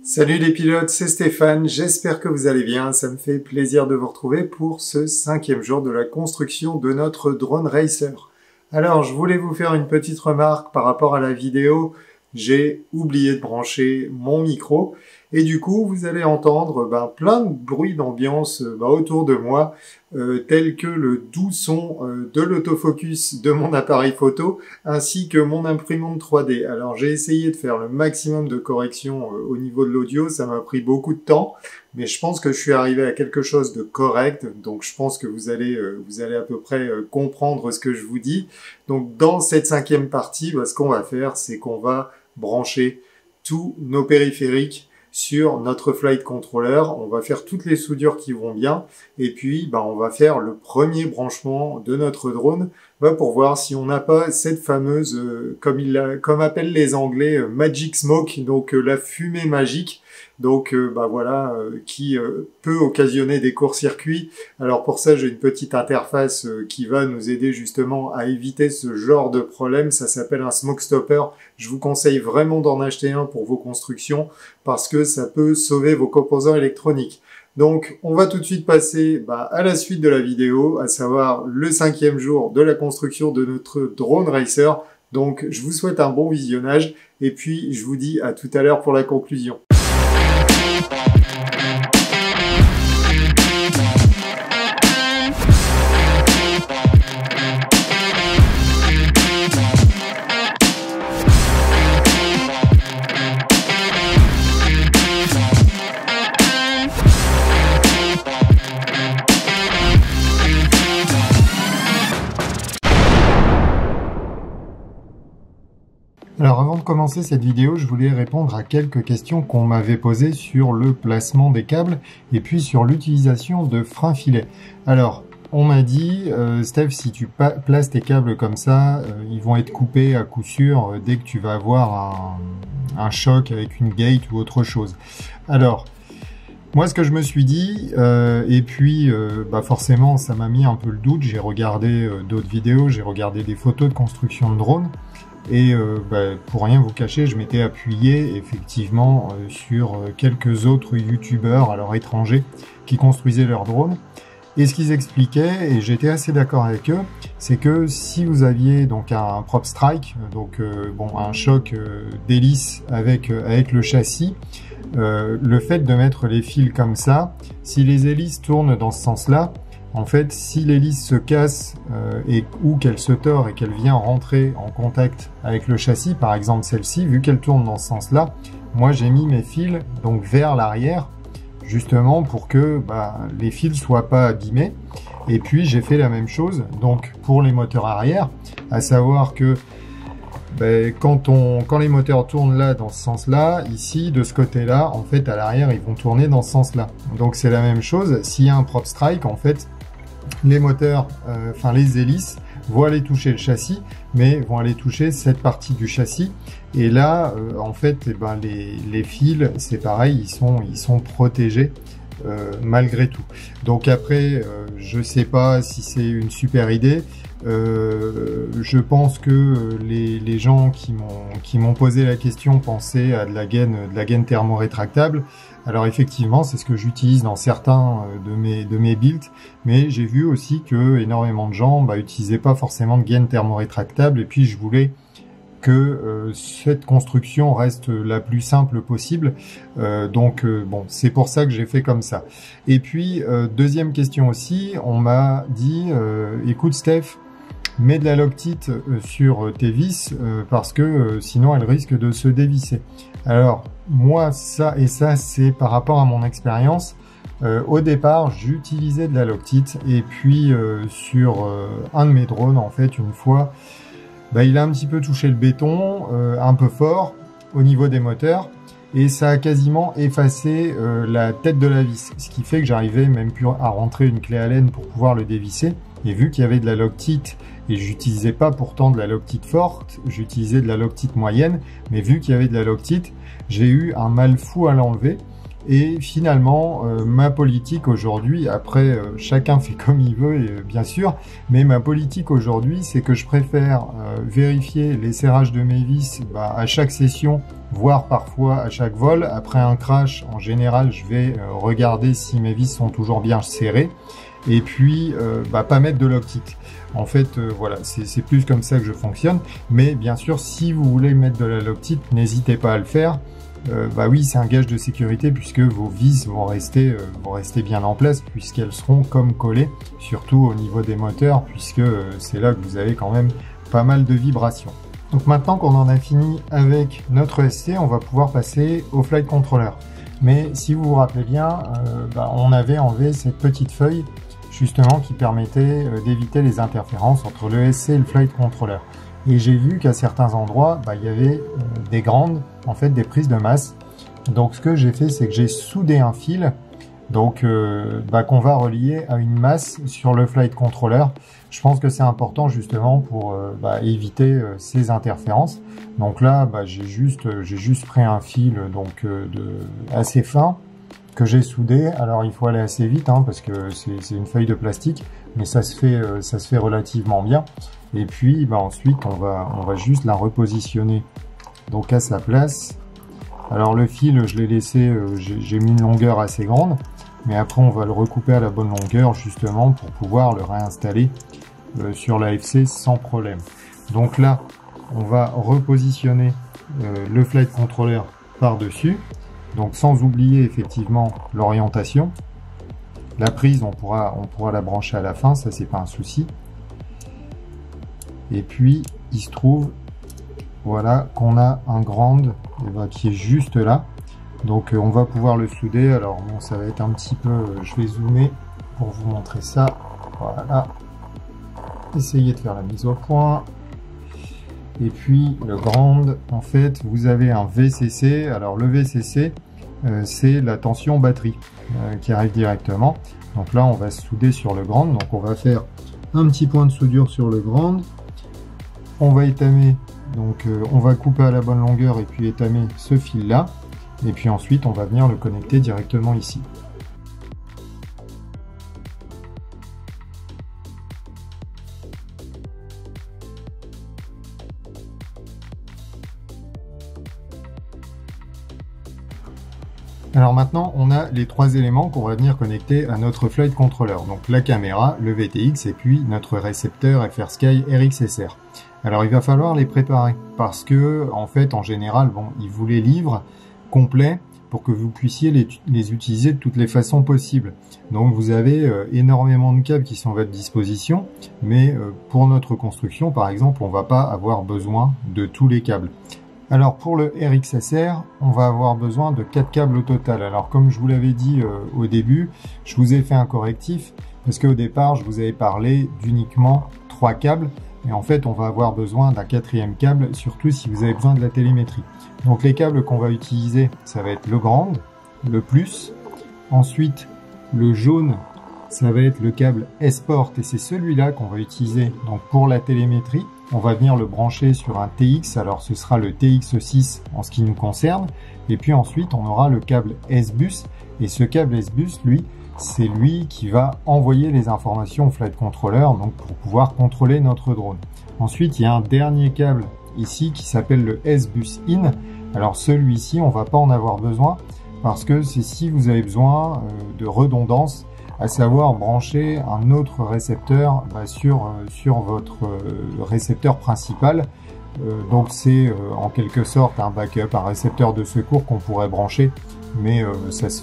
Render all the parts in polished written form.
Salut les pilotes, c'est Stéphane, j'espère que vous allez bien, ça me fait plaisir de vous retrouver pour ce 5e jour de la construction de notre drone racer. Alors je voulais vous faire une petite remarque par rapport à la vidéo, j'ai oublié de brancher mon micro et du coup vous allez entendre plein de bruits d'ambiance autour de moi, tels que le doux son de l'autofocus de mon appareil photo ainsi que mon imprimante 3D. Alors j'ai essayé de faire le maximum de corrections au niveau de l'audio, ça m'a pris beaucoup de temps, mais je pense que je suis arrivé à quelque chose de correct, donc je pense que vous allez à peu près comprendre ce que je vous dis. Donc dans cette 5e partie, ce qu'on va faire, c'est qu'on va brancher tous nos périphériques sur notre flight controller, on va faire toutes les soudures qui vont bien, et puis on va faire le premier branchement de notre drone pour voir si on n'a pas cette fameuse, comme appellent les Anglais, magic smoke, donc la fumée magique, donc qui peut occasionner des courts-circuits. Alors pour ça, j'ai une petite interface qui va nous aider justement à éviter ce genre de problème, ça s'appelle un smoke stopper. Je vous conseille vraiment d'en acheter un pour vos constructions, parce que ça peut sauver vos composants électroniques. Donc, on va tout de suite passer à la suite de la vidéo, à savoir le 5e jour de la construction de notre drone racer. Donc, je vous souhaite un bon visionnage et puis je vous dis à tout à l'heure pour la conclusion. Alors avant de commencer cette vidéo, je voulais répondre à quelques questions qu'on m'avait posées sur le placement des câbles et puis sur l'utilisation de freins filets. Alors, on m'a dit, Steph, si tu places tes câbles comme ça, ils vont être coupés à coup sûr dès que tu vas avoir un choc avec une gate ou autre chose. Alors, moi, ce que je me suis dit, et puis forcément, ça m'a mis un peu le doute. J'ai regardé d'autres vidéos, j'ai regardé des photos de construction de drones. Et pour rien vous cacher, je m'étais appuyé effectivement sur quelques autres youtubeurs, alors étrangers, qui construisaient leurs drones. Et ce qu'ils expliquaient, et j'étais assez d'accord avec eux, c'est que si vous aviez donc un prop strike, donc un choc d'hélice avec le châssis, le fait de mettre les fils comme ça, si les hélices tournent dans ce sens-là, en fait, si l'hélice se casse ou qu'elle se tord et qu'elle vient rentrer en contact avec le châssis, par exemple celle-ci, vu qu'elle tourne dans ce sens-là, moi j'ai mis mes fils donc vers l'arrière, justement pour que les fils soient pas abîmés. Et puis j'ai fait la même chose donc pour les moteurs arrière, à savoir que quand les moteurs tournent là dans ce sens-là, ici de ce côté-là, en fait à l'arrière ils vont tourner dans ce sens-là. Donc c'est la même chose. S'il y a un prop strike, en fait les moteurs, les hélices vont aller toucher le châssis, mais vont aller toucher cette partie du châssis. Et là, en fait, les fils, c'est pareil, ils sont protégés malgré tout. Donc après, je sais pas si c'est une super idée. Je pense que les gens qui m'ont posé la question pensaient à de la gaine thermorétractable. Alors effectivement, c'est ce que j'utilise dans certains de mes builds, mais j'ai vu aussi que énormément de gens utilisaient pas forcément de gaine thermorétractable, et puis je voulais que cette construction reste la plus simple possible. C'est pour ça que j'ai fait comme ça. Et puis, deuxième question aussi, on m'a dit, écoute Steph, mets de la Loctite sur tes vis parce que sinon elles risquent de se dévisser. Alors, moi, ça c'est par rapport à mon expérience. Au départ, j'utilisais de la Loctite et puis sur un de mes drones, en fait, une fois, il a un petit peu touché le béton, un peu fort au niveau des moteurs, et ça a quasiment effacé la tête de la vis, ce qui fait que j'arrivais même plus à rentrer une clé Allen pour pouvoir le dévisser. Et vu qu'il y avait de la Loctite, et j'utilisais pas pourtant de la Loctite forte, j'utilisais de la Loctite moyenne, mais vu qu'il y avait de la Loctite, j'ai eu un mal fou à l'enlever. Et finalement, ma politique aujourd'hui, après chacun fait comme il veut, bien sûr, mais ma politique aujourd'hui, c'est que je préfère vérifier les serrages de mes vis à chaque session, voire parfois à chaque vol. Après un crash, en général, je vais regarder si mes vis sont toujours bien serrées, et puis pas mettre de Loctite. En fait, voilà, c'est plus comme ça que je fonctionne. Mais bien sûr, si vous voulez mettre de la Loctite, n'hésitez pas à le faire. Oui, c'est un gage de sécurité puisque vos vis vont rester bien en place puisqu'elles seront comme collées, surtout au niveau des moteurs puisque c'est là que vous avez quand même pas mal de vibrations. Donc maintenant qu'on en a fini avec notre SC, on va pouvoir passer au flight controller. Mais si vous vous rappelez bien, on avait enlevé cette petite feuille justement qui permettait d'éviter les interférences entre le SC et le flight controller. Et j'ai vu qu'à certains endroits, il y avait des grandes, en fait, des prises de masse. Donc ce que j'ai fait, c'est que j'ai soudé un fil, donc qu'on va relier à une masse sur le flight controller. Je pense que c'est important justement pour éviter ces interférences. Donc là, j'ai juste pris un fil assez fin que j'ai soudé. Alors il faut aller assez vite parce que c'est une feuille de plastique, mais ça se fait relativement bien. Et puis ensuite on va juste la repositionner donc à sa place. Alors le fil, je l'ai laissé, j'ai mis une longueur assez grande, mais après on va le recouper à la bonne longueur justement pour pouvoir le réinstaller sur l'AFC sans problème. Donc là on va repositionner le flight controller par-dessus, donc sans oublier effectivement l'orientation. La prise on pourra la brancher à la fin, ça c'est pas un souci. Et puis il se trouve voilà qu'on a un grand qui est juste là, donc on va pouvoir le souder. Alors bon, ça va être un petit peu, je vais zoomer pour vous montrer ça. Voilà, essayez de faire la mise au point. Et puis le grand, en fait vous avez un VCC. Alors le VCC c'est la tension batterie qui arrive directement. Donc là on va souder sur le grand, donc on va faire un petit point de soudure sur le grand. On va étamer, donc on va couper à la bonne longueur et puis étamer ce fil là, et puis ensuite on va venir le connecter directement ici. Alors maintenant on a les trois éléments qu'on va venir connecter à notre flight controller, donc la caméra, le VTX et puis notre récepteur FrSky RxSR. Alors il va falloir les préparer parce que en fait en général ils vous les livrent complets pour que vous puissiez les utiliser de toutes les façons possibles. Donc vous avez énormément de câbles qui sont à votre disposition, mais pour notre construction par exemple on va pas avoir besoin de tous les câbles. Alors pour le RxSR, on va avoir besoin de 4 câbles au total. Alors comme je vous l'avais dit au début, je vous ai fait un correctif parce qu'au départ je vous avais parlé d'uniquement 3 câbles. Et en fait, on va avoir besoin d'un 4e câble, surtout si vous avez besoin de la télémétrie. Donc les câbles qu'on va utiliser, ça va être le grand, le plus. Ensuite, le jaune, ça va être le câble S-Port et c'est celui-là qu'on va utiliser donc pour la télémétrie. On va venir le brancher sur un TX, alors ce sera le TX6 en ce qui nous concerne. Et puis ensuite, on aura le câble S-Bus. Et ce câble S-Bus, lui, c'est lui qui va envoyer les informations au flight controller, donc pour pouvoir contrôler notre drone. Ensuite, il y a un dernier câble ici qui s'appelle le S-Bus In. Alors celui-ci, on va pas en avoir besoin parce que c'est si vous avez besoin de redondance, à savoir brancher un autre récepteur sur votre récepteur principal. Donc c'est en quelque sorte un backup, un récepteur de secours qu'on pourrait brancher, mais ça se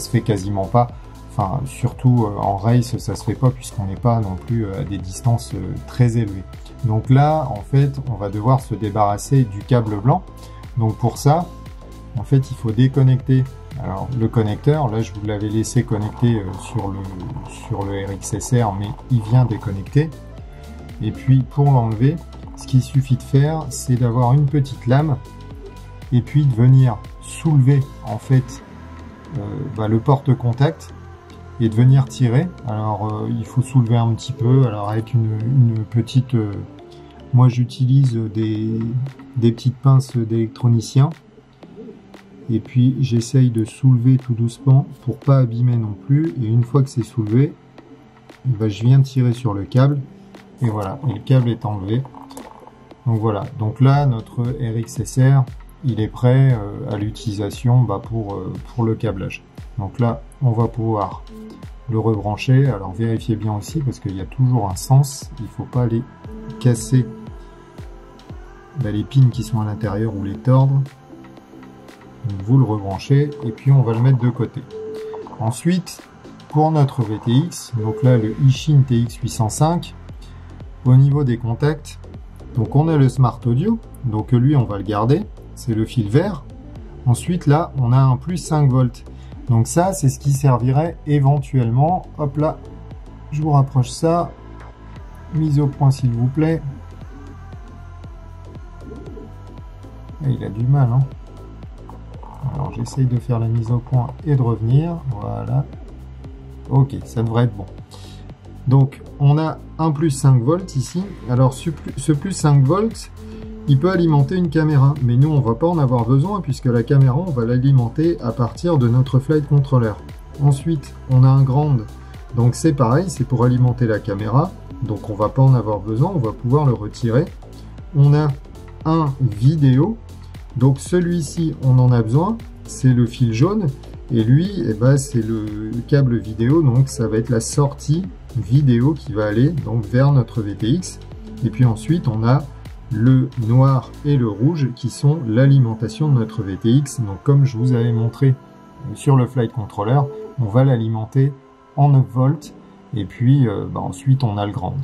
fait quasiment pas. Enfin, surtout en race, ça se fait pas puisqu'on n'est pas non plus à des distances très élevées. Donc là, en fait, on va devoir se débarrasser du câble blanc. Donc pour ça, en fait, il faut déconnecter. Alors le connecteur, là, je vous l'avais laissé connecter sur le RxSR, mais il vient déconnecter. Et puis pour l'enlever, ce qu'il suffit de faire, c'est d'avoir une petite lame et puis de venir soulever en fait le porte-contact et de venir tirer. Alors il faut soulever un petit peu, alors avec une petite moi j'utilise des petites pinces d'électronicien. Et puis j'essaye de soulever tout doucement pour pas abîmer non plus. Et une fois que c'est soulevé, je viens tirer sur le câble. Et voilà, et le câble est enlevé. Donc voilà, donc là notre RxSR, il est prêt à l'utilisation pour le câblage. Donc là, on va pouvoir le rebrancher. Alors vérifiez bien aussi parce qu'il y a toujours un sens. Il ne faut pas aller casser les pins qui sont à l'intérieur ou les tordre. Donc vous le rebranchez et puis on va le mettre de côté. Ensuite, pour notre VTX, donc là le Ishin TX805, au niveau des contacts, donc on a le Smart Audio, donc lui on va le garder, c'est le fil vert. Ensuite là on a un plus 5 volts. Donc ça c'est ce qui servirait éventuellement, hop là, je vous rapproche ça, mise au point s'il vous plaît. Et il a du mal, hein. Alors j'essaye de faire la mise au point et de revenir, voilà. Ok, ça devrait être bon. Donc on a un plus 5 volts ici. Alors ce plus 5 volts, il peut alimenter une caméra, mais nous on va pas en avoir besoin puisque la caméra on va l'alimenter à partir de notre flight controller. Ensuite on a un ground, donc c'est pareil, c'est pour alimenter la caméra, donc on va pas en avoir besoin, on va pouvoir le retirer. On a un vidéo, donc celui-ci on en a besoin, c'est le fil jaune, et lui c'est le câble vidéo, donc ça va être la sortie vidéo qui va aller donc vers notre VTX. Et puis ensuite on a le noir et le rouge qui sont l'alimentation de notre VTX. Donc comme je vous avais montré sur le flight controller, on va l'alimenter en 9 volts et puis ensuite on a le ground.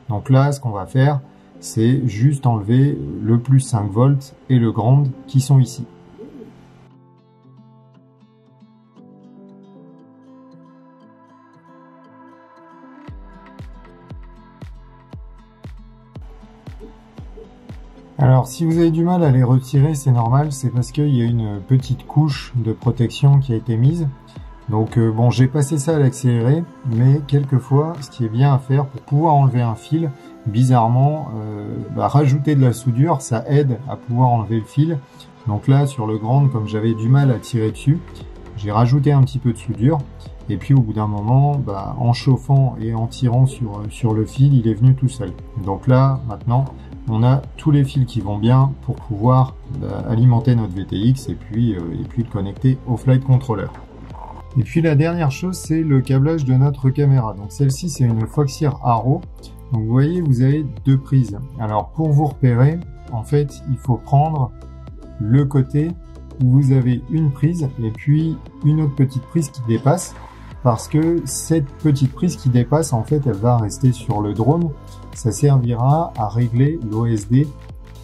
Donc là ce qu'on va faire, c'est juste enlever le plus 5 volts et le ground qui sont ici. Alors si vous avez du mal à les retirer, c'est normal, c'est parce qu'il y a une petite couche de protection qui a été mise. Donc bon, j'ai passé ça à l'accéléré, mais quelquefois, ce qui est bien à faire pour pouvoir enlever un fil, bizarrement, rajouter de la soudure, ça aide à pouvoir enlever le fil. Donc là, sur le grand, comme j'avais du mal à tirer dessus, j'ai rajouté un petit peu de soudure. Et puis au bout d'un moment, en chauffant et en tirant sur le fil, il est venu tout seul. Donc là, maintenant, on a tous les fils qui vont bien pour pouvoir alimenter notre VTX et puis le connecter au flight controller. Et puis la dernière chose, c'est le câblage de notre caméra. Donc celle-ci, c'est une Foxeer Arrow. Donc vous voyez, vous avez deux prises. Alors pour vous repérer, en fait, il faut prendre le côté où vous avez une prise et puis une autre petite prise qui dépasse. Parce que cette petite prise qui dépasse, en fait, elle va rester sur le drone. Ça servira à régler l'OSD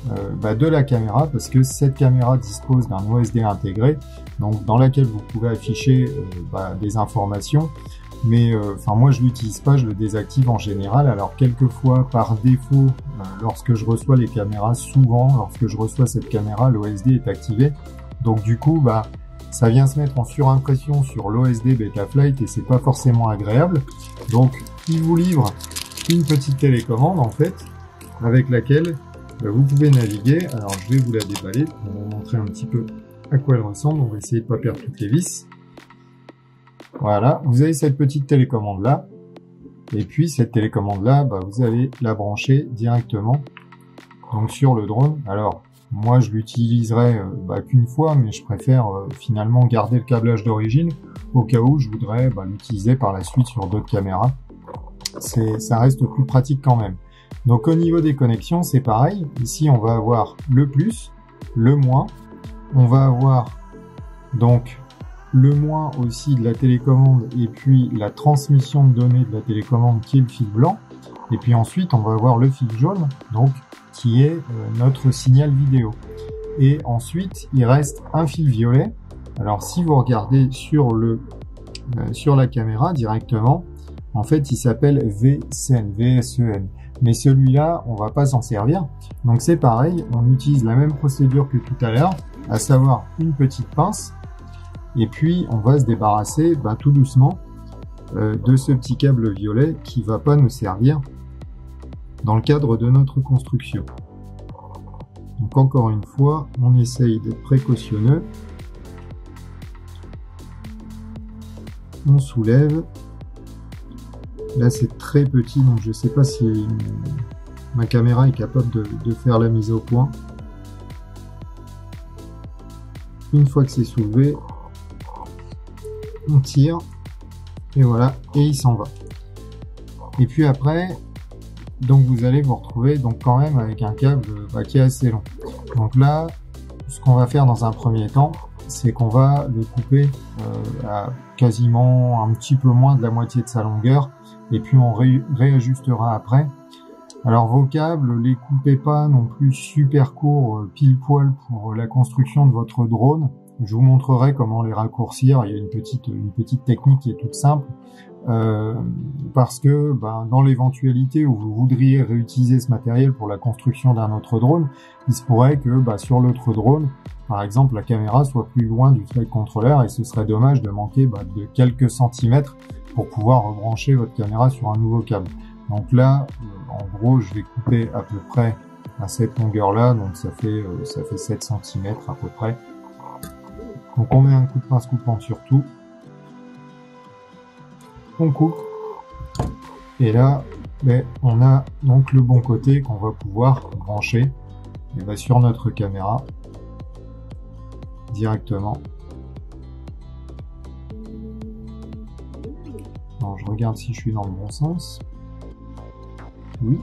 de la caméra, parce que cette caméra dispose d'un OSD intégré, donc dans laquelle vous pouvez afficher des informations. Mais moi je l'utilise pas, je le désactive en général. Alors quelquefois par défaut, lorsque je reçois les caméras, souvent lorsque je reçois cette caméra, l'OSD est activé. Donc du coup, ça vient se mettre en surimpression sur l'OSD Betaflight et c'est pas forcément agréable. Donc il vous livre une petite télécommande en fait, avec laquelle vous pouvez naviguer. Alors je vais vous la déballer pour vous montrer un petit peu à quoi elle ressemble. On va essayer de pas perdre toutes les vis. Voilà, vous avez cette petite télécommande là, et puis cette télécommande là, vous allez la brancher directement donc sur le drone. Alors moi je l'utiliserai qu'une fois, mais je préfère finalement garder le câblage d'origine au cas où je voudrais l'utiliser par la suite sur d'autres caméras. Ça reste plus pratique quand même. Donc au niveau des connexions, c'est pareil. Ici on va avoir le plus, le moins. On va avoir donc le moins aussi de la télécommande et puis la transmission de données de la télécommande qui est le fil blanc. Et puis ensuite on va avoir le fil jaune, donc qui est notre signal vidéo. Et ensuite il reste un fil violet. Alors si vous regardez sur la caméra directement, en fait il s'appelle VSEN, VSEN. Mais celui-là, on va pas s'en servir. Donc c'est pareil, on utilise la même procédure que tout à l'heure, à savoir une petite pince. Et puis on va se débarrasser tout doucement de ce petit câble violet qui va pas nous servir dans le cadre de notre construction. Donc encore une fois, on essaye d'être précautionneux on soulève. Là c'est très petit, donc je ne sais pas si ma caméra est capable de faire la mise au point. Une fois que c'est soulevé, on tire, et voilà, et il s'en va. Et puis après, donc vous allez vous retrouver donc quand même avec un câble qui est assez long. Donc là, ce qu'on va faire dans un premier temps, c'est qu'on va le couper à quasiment un petit peu moins de la moitié de sa longueur, et puis on réajustera après. Alors vos câbles, les coupez pas non plus super courts, pile poil pour la construction de votre drone. Je vous montrerai comment les raccourcir. Il y a une petite technique qui est toute simple. Parce que dans l'éventualité où vous voudriez réutiliser ce matériel pour la construction d'un autre drone, il se pourrait que sur l'autre drone, par exemple, la caméra soit plus loin du flight controller et ce serait dommage de manquer de quelques centimètres pour pouvoir rebrancher votre caméra sur un nouveau câble. Donc là, en gros, je vais couper à peu près à cette longueur-là, donc ça fait 7 cm à peu près. Donc on met un coup de pince coupant sur tout. On coupe. Et là, on a donc le bon côté qu'on va pouvoir brancher sur notre caméra directement. Alors, je regarde si je suis dans le bon sens. Oui.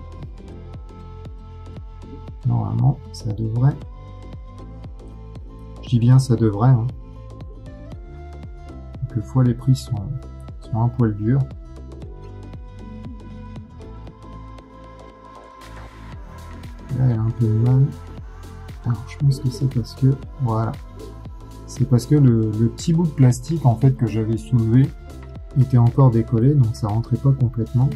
Normalement, ça devrait. Je dis bien ça devrait. Hein. Quelquefois les prises sont un poil durs. Là, elle a un peu de mal. Alors, je pense que c'est parce que... Voilà. C'est parce que le petit bout de plastique, en fait, que j'avais soulevé était encore décollé, donc ça rentrait pas complètement.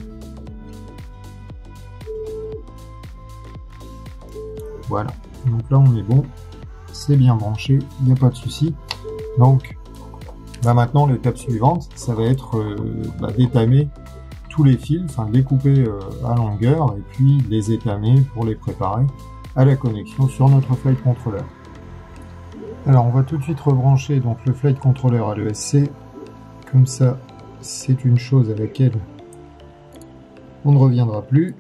Voilà. Donc là, on est bon. C'est bien branché. Il n'y a pas de souci. Donc, maintenant, l'étape suivante, ça va être d'étamer tous les fils, enfin de les couper à longueur et puis les étamer pour les préparer à la connexion sur notre flight controller. Alors on va tout de suite rebrancher donc le flight controller à l'ESC, comme ça c'est une chose à laquelle on ne reviendra plus.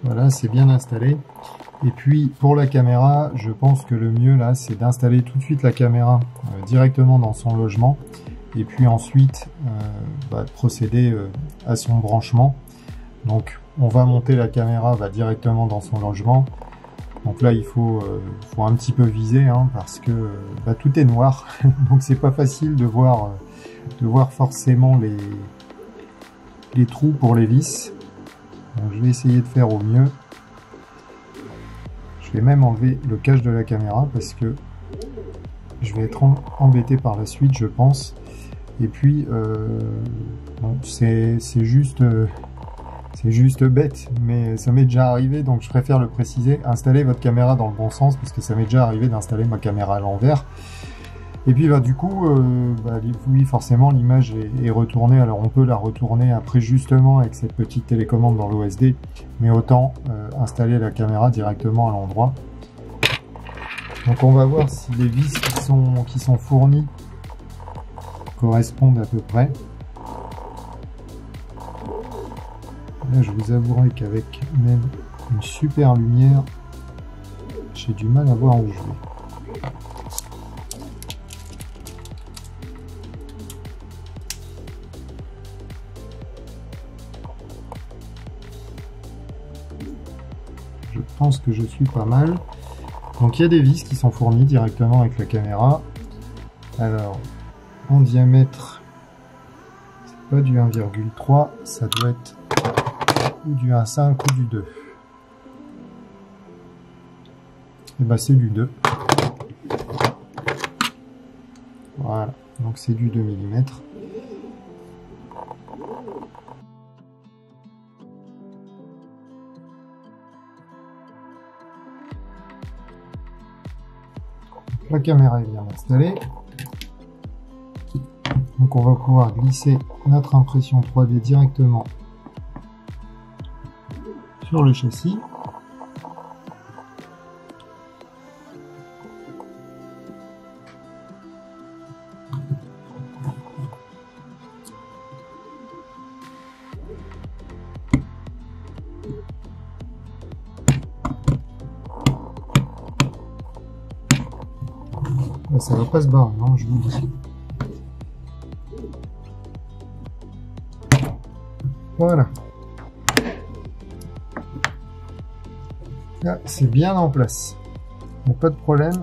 Voilà, c'est bien installé. Et puis pour la caméra, je pense que le mieux là, c'est d'installer tout de suite la caméra directement dans son logement. Et puis ensuite, procéder à son branchement. Donc on va monter la caméra directement dans son logement. Donc là, il faut un petit peu viser parce que tout est noir. Donc c'est pas facile de voir forcément les trous pour les vis. Donc, je vais essayer de faire au mieux. Je vais même enlever le cache de la caméra parce que je vais être embêté par la suite, je pense. Et puis, bon, c'est juste bête, mais ça m'est déjà arrivé, donc je préfère le préciser. Installez votre caméra dans le bon sens parce que ça m'est déjà arrivé d'installer ma caméra à l'envers. Et puis du coup, oui, forcément l'image est retournée. Alors on peut la retourner après justement avec cette petite télécommande dans l'OSD, mais autant installer la caméra directement à l'endroit. Donc on va voir si les vis qui sont fournies correspondent à peu près. Là je vous avouerai qu'avec même une super lumière, j'ai du mal à voir où je vais. Je pense que je suis pas mal. Donc il y a des vis qui sont fournies directement avec la caméra. Alors en diamètre, c'est pas du 1,3, ça doit être ou du 1,5 ou du 2. Et c'est du 2. Voilà, donc c'est du 2 mm. La caméra est bien installée. Donc on va pouvoir glisser notre impression 3D directement sur le châssis. Ça va pas se barrer, non, je vous le dis. Voilà. Là, c'est bien en place. Il n'y a pas de problème.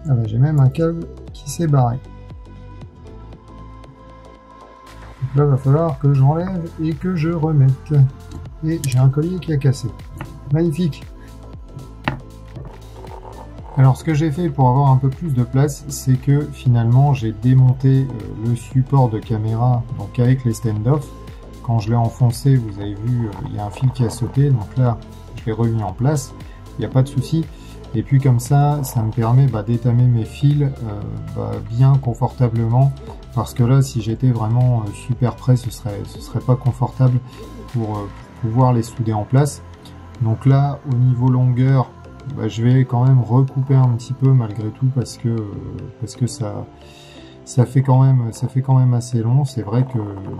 Ah bah, j'ai même un câble qui s'est barré. Donc là, il va falloir que j'enlève et que je remette. Et j'ai un collier qui a cassé. Magnifique. Alors ce que j'ai fait pour avoir un peu plus de place, c'est que finalement j'ai démonté le support de caméra donc avec les stand-off. Quand je l'ai enfoncé, vous avez vu, il y a un fil qui a sauté, donc là je l'ai remis en place, il n'y a pas de souci. Et puis comme ça, ça me permet d'étamer mes fils bien confortablement, parce que là si j'étais vraiment super près, ce serait pas confortable pour pouvoir les souder en place. Donc là au niveau longueur, je vais quand même recouper un petit peu malgré tout parce que ça fait quand même assez long. C'est vrai que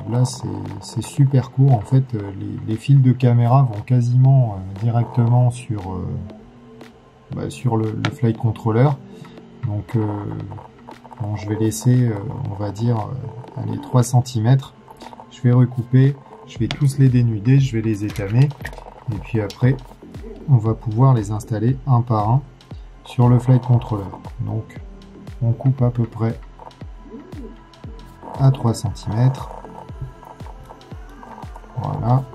là c'est super court en fait. Les fils de caméra vont quasiment directement sur le flight controller. Donc bon, je vais laisser on va dire allez, 3 cm. Je vais recouper, je vais tous les dénuder, je vais les étamer et puis après on va pouvoir les installer un par un sur le flight controller. Donc on coupe à peu près à 3 cm. Voilà.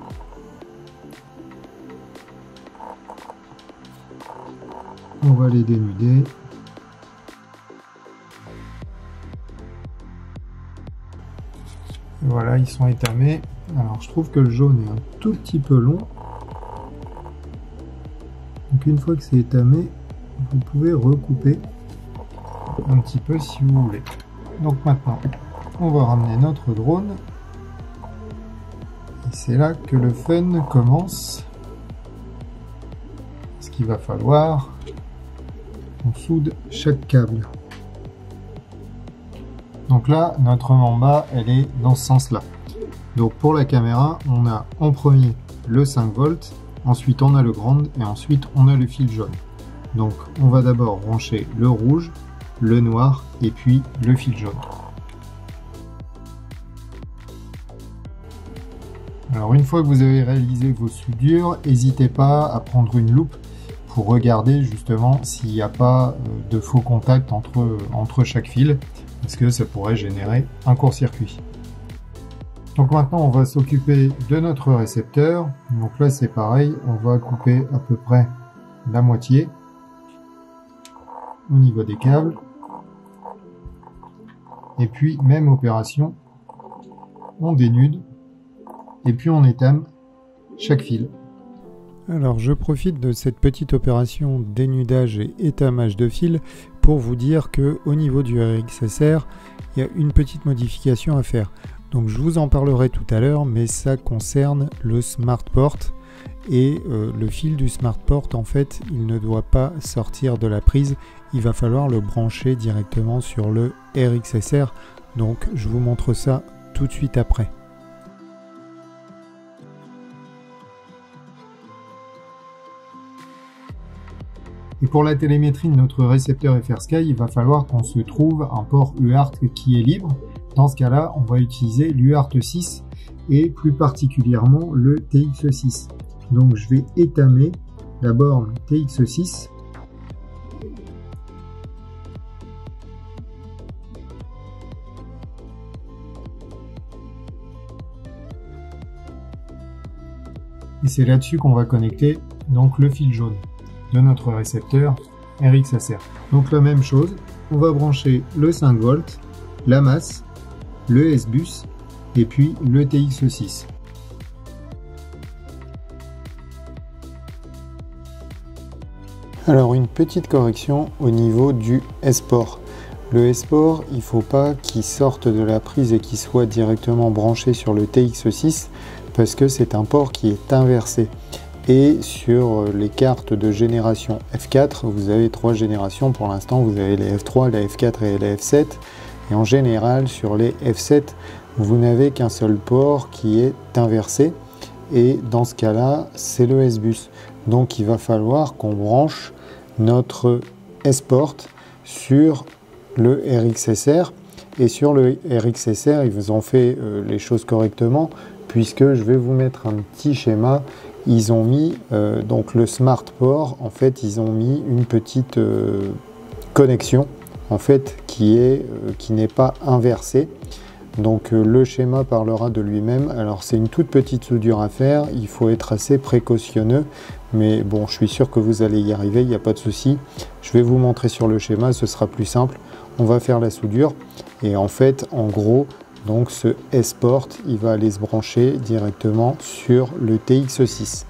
On va les dénuder. Voilà, ils sont étamés. Alors je trouve que le jaune est un tout petit peu long. Donc une fois que c'est étamé, vous pouvez recouper un petit peu si vous voulez. Donc maintenant, on va ramener notre drone. Et c'est là que le fun commence. Parce qu'il va falloir qu'on soude chaque câble. Donc là, notre mamba, elle est dans ce sens-là. Donc pour la caméra, on a en premier le 5 volts. Ensuite on a le grand et ensuite on a le fil jaune. Donc on va d'abord brancher le rouge, le noir et puis le fil jaune. Alors une fois que vous avez réalisé vos soudures, n'hésitez pas à prendre une loupe pour regarder justement s'il n'y a pas de faux contact entre chaque fil, parce que ça pourrait générer un court-circuit. Donc maintenant on va s'occuper de notre récepteur. Donc là c'est pareil, on va couper à peu près la moitié au niveau des câbles. Et puis même opération, on dénude et puis on étame chaque fil. Alors je profite de cette petite opération dénudage et étamage de fil pour vous dire que au niveau du RXSR, il y a une petite modification à faire. Donc je vous en parlerai tout à l'heure, mais ça concerne le SmartPort et le fil du SmartPort en fait il ne doit pas sortir de la prise, il va falloir le brancher directement sur le RXSR, donc je vous montre ça tout de suite après. Et pour la télémétrie de notre récepteur FrSky, il va falloir qu'on se trouve un port UART qui est libre. Dans ce cas-là, on va utiliser l'UART 6 et plus particulièrement le TX6. Donc je vais étamer la borne TX6. Et c'est là-dessus qu'on va connecter donc le fil jaune de notre récepteur RXSR. Donc la même chose, on va brancher le 5 volts, la masse, le S-Bus et puis le TX6. Alors une petite correction au niveau du S-Port. Le S-Port, il ne faut pas qu'il sorte de la prise et qu'il soit directement branché sur le TX6 parce que c'est un port qui est inversé. Et sur les cartes de génération F4, vous avez 3 générations pour l'instant, vous avez les F3, la F4 et la F7. Et en général, sur les F7, vous n'avez qu'un seul port qui est inversé. Et dans ce cas-là, c'est le S-Bus. Donc il va falloir qu'on branche notre S-Port sur le RxSR. Et sur le RxSR, ils ont fait les choses correctement, puisque je vais vous mettre un petit schéma. Ils ont mis donc le Smart Port, en fait ils ont mis une petite connexion en fait qui n'est pas inversée. Donc le schéma parlera de lui-même. Alors c'est une toute petite soudure à faire, il faut être assez précautionneux, mais bon, je suis sûr que vous allez y arriver, il n'y a pas de souci. Je vais vous montrer sur le schéma, ce sera plus simple. On va faire la soudure et en fait, en gros, donc ce S-Port, il va aller se brancher directement sur le TX6.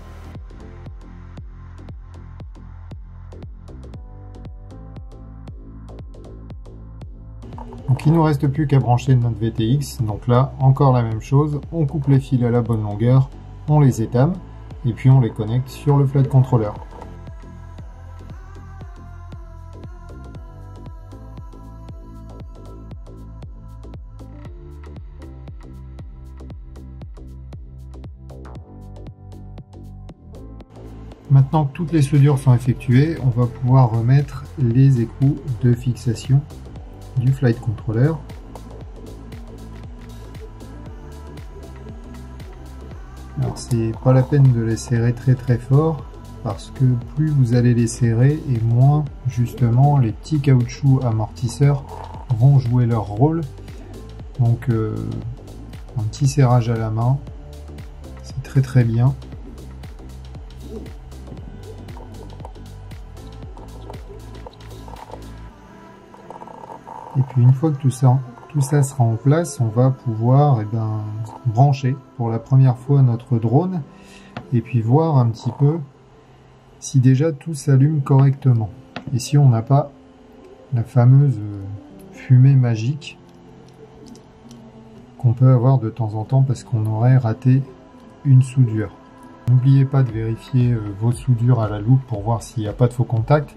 Donc il ne nous reste plus qu'à brancher notre VTX. Donc là, encore la même chose, on coupe les fils à la bonne longueur, on les étame et puis on les connecte sur le flight controller. Maintenant que toutes les soudures sont effectuées, on va pouvoir remettre les écrous de fixation du flight controller. Alors c'est pas la peine de les serrer très fort, parce que plus vous allez les serrer et moins justement les petits caoutchoucs amortisseurs vont jouer leur rôle. Donc un petit serrage à la main, c'est très bien. Et puis une fois que tout ça sera en place, on va pouvoir brancher pour la première fois notre drone et puis voir un petit peu si déjà tout s'allume correctement. Et si on n'a pas la fameuse fumée magique qu'on peut avoir de temps en temps parce qu'on aurait raté une soudure. N'oubliez pas de vérifier vos soudures à la loupe pour voir s'il n'y a pas de faux contacts.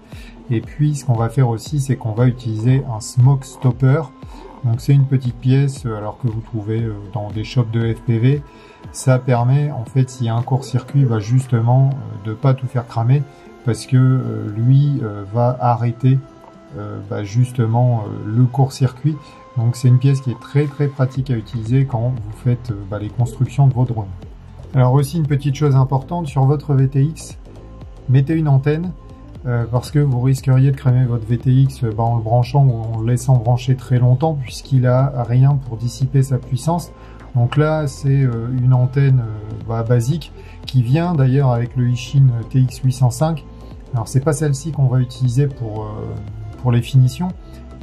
Et puis ce qu'on va faire aussi, c'est qu'on va utiliser un smoke stopper. Donc c'est une petite pièce alors que vous trouvez dans des shops de FPV. Ça permet en fait, s'il y a un court-circuit, justement de ne pas tout faire cramer parce que lui va arrêter justement le court-circuit. Donc c'est une pièce qui est très pratique à utiliser quand vous faites les constructions de vos drones. Alors aussi une petite chose importante, sur votre VTX, mettez une antenne parce que vous risqueriez de cramer votre VTX en le branchant ou en le laissant brancher très longtemps puisqu'il a rien pour dissiper sa puissance. Donc là c'est une antenne basique qui vient d'ailleurs avec le Ishin TX805. Alors c'est pas celle-ci qu'on va utiliser pour les finitions,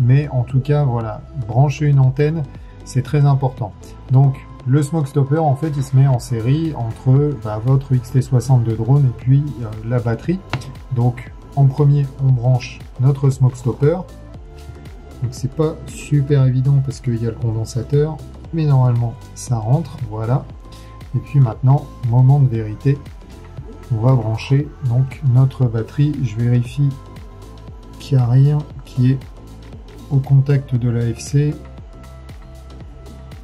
mais en tout cas voilà, brancher une antenne c'est très important. Donc le smoke stopper en fait il se met en série entre votre XT60 de drone et puis la batterie. Donc en premier on branche notre smoke stopper. Donc c'est pas super évident parce qu'il y a le condensateur, mais normalement ça rentre, voilà. Et puis maintenant, moment de vérité, on va brancher donc notre batterie. Je vérifie qu'il n'y a rien qui est au contact de l'AFC.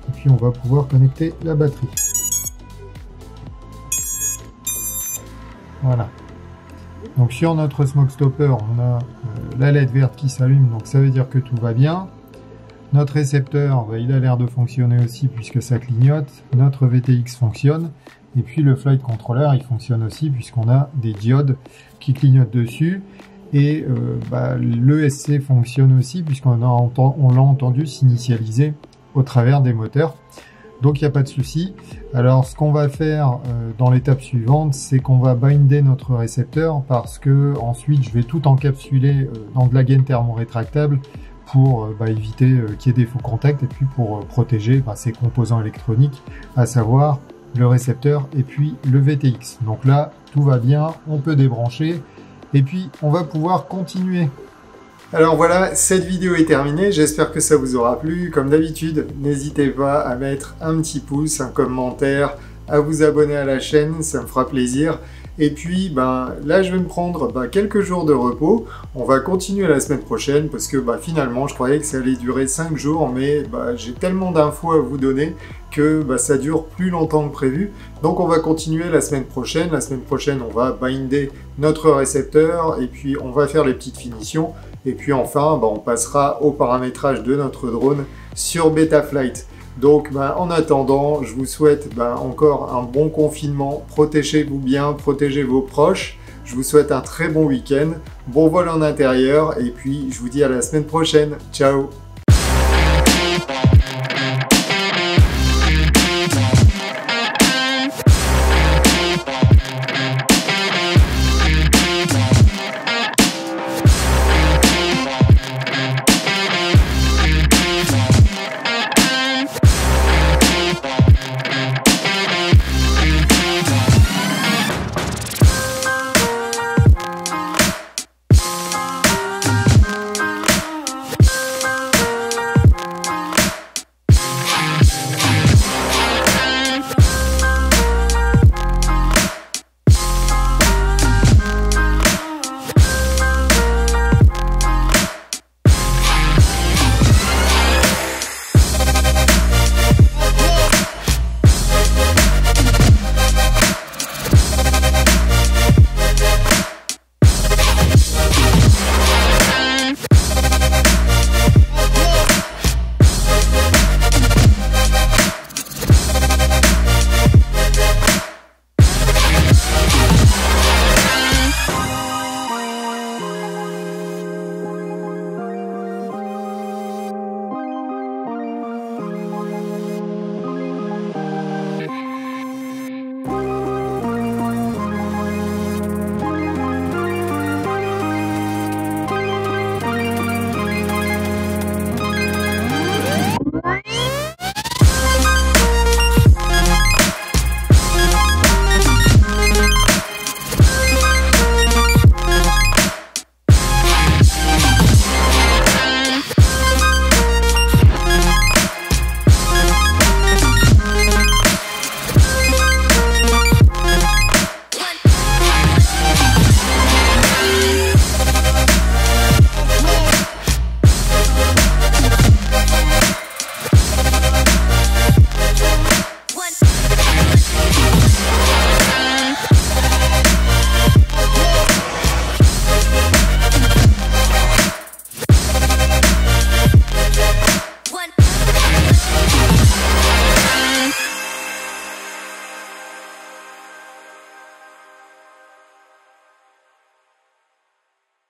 Et puis on va pouvoir connecter la batterie. Voilà. Donc sur notre smoke stopper, on a la LED verte qui s'allume, donc ça veut dire que tout va bien. Notre récepteur, il a l'air de fonctionner aussi puisque ça clignote. Notre VTX fonctionne. Et puis le flight controller, il fonctionne aussi puisqu'on a des diodes qui clignotent dessus. Et l'ESC fonctionne aussi puisqu'on l'a entendu s'initialiser au travers des moteurs. Donc il n'y a pas de souci. Alors ce qu'on va faire dans l'étape suivante, c'est qu'on va binder notre récepteur parce que ensuite je vais tout encapsuler dans de la gaine thermorétractable pour éviter qu'il y ait des faux contacts et puis pour protéger ces composants électroniques, à savoir le récepteur et puis le VTX. Donc là tout va bien, on peut débrancher et puis on va pouvoir continuer. Alors voilà, cette vidéo est terminée, j'espère que ça vous aura plu. Comme d'habitude, n'hésitez pas à mettre un petit pouce, un commentaire, à vous abonner à la chaîne, ça me fera plaisir. Et puis là je vais me prendre quelques jours de repos. On va continuer la semaine prochaine parce que finalement je croyais que ça allait durer 5 jours, mais j'ai tellement d'infos à vous donner que ça dure plus longtemps que prévu. Donc on va continuer la semaine prochaine. La semaine prochaine on va binder notre récepteur et puis on va faire les petites finitions. Et puis enfin on passera au paramétrage de notre drone sur Betaflight. Donc en attendant, je vous souhaite encore un bon confinement, protégez-vous bien, protégez vos proches, je vous souhaite un très bon week-end, bon vol en intérieur et puis je vous dis à la semaine prochaine, ciao!